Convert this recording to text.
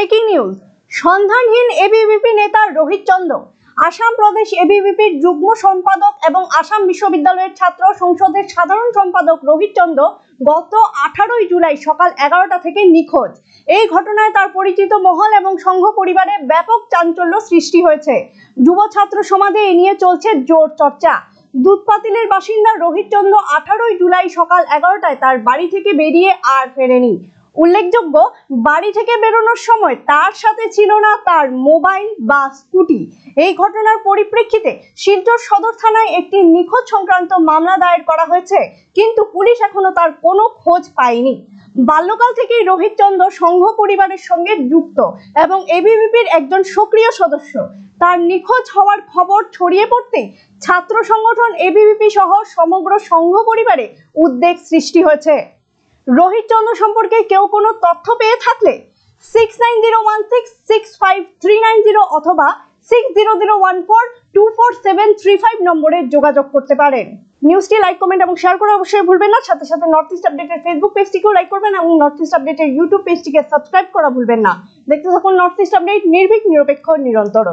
Breaking news. সন্ধানহীন ABVP নেতা রোহিত চন্দ, আসাম প্রদেশ এবিভিপির যুগ্ম সম্পাদক এবং আসাম বিশ্ববিদ্যালয়ের ছাত্র সংসদের সাধারণ সম্পাদক রোহিত চন্দ গত 18 জুলাই সকাল 11টা থেকে নিখোঁজ। এই ঘটনায় তার পরিচিত মহল এবং সংঘ পরিবারে ব্যাপক চাঞ্চল্য সৃষ্টি হয়েছে। যুব ছাত্র সমাজে এ নিয়ে চলছে জোর চর্চা। দুধপাতিলের বাসিন্দা রোহিত চন্দ 18 জুলাই সকাল 11টায় তার বাড়ি থেকে বেরিয়ে আর ফেরেনি। উল্লেখযোগ্য, বাড়ি থেকে বেরোনোর সময় তার সাথে ছিল না তার মোবাইল বা স্কুটি। এই ঘটনার পরিপ্রেক্ষিতে শিলচর সদর থানায় একটি নিখোঁজ সংক্রান্ত মামলা দায়ের করা হয়েছে, কিন্তু পুলিশ এখনো তার কোনো খোঁজ পায়নি। বাল্যকাল থেকেই রোহিত চন্দ সংঘ পরিবারের সঙ্গে যুক্ত এবং এবিভিপির একজন সক্রিয় সদস্য। তার নিখোঁজ হওয়ার খবর ছড়িয়ে পড়তেই ছাত্র সংগঠন এবিভিপি সহ সমগ্র সংঘ পরিবারে উদ্বেগ সৃষ্টি হয়েছে। রোহিত চন্দ সম্পর্কে কেউ কোনো তথ্য পেয়ে থাকলে 6901665390 অথবা 6001424735 নম্বরে যোগাযোগ করতে পারেন। নিউজটি লাইক, কমেন্ট এবং শেয়ার করে অবশ্যই ভুলবেন না। সাথে সাথে নর্থ ইস্ট আপডেটের ফেসবুক পেজটিকেও লাইক করবেন এবং নর্থ ইস্ট আপডেটের ইউটিউব পেজটিকে সাবস্ক্রাইব করা ভুলবেন না। দেখতে থাকুন নর্থ ইস্ট আপডেট, নির্ভীক, নিরপেক্ষ, নিরন্তর।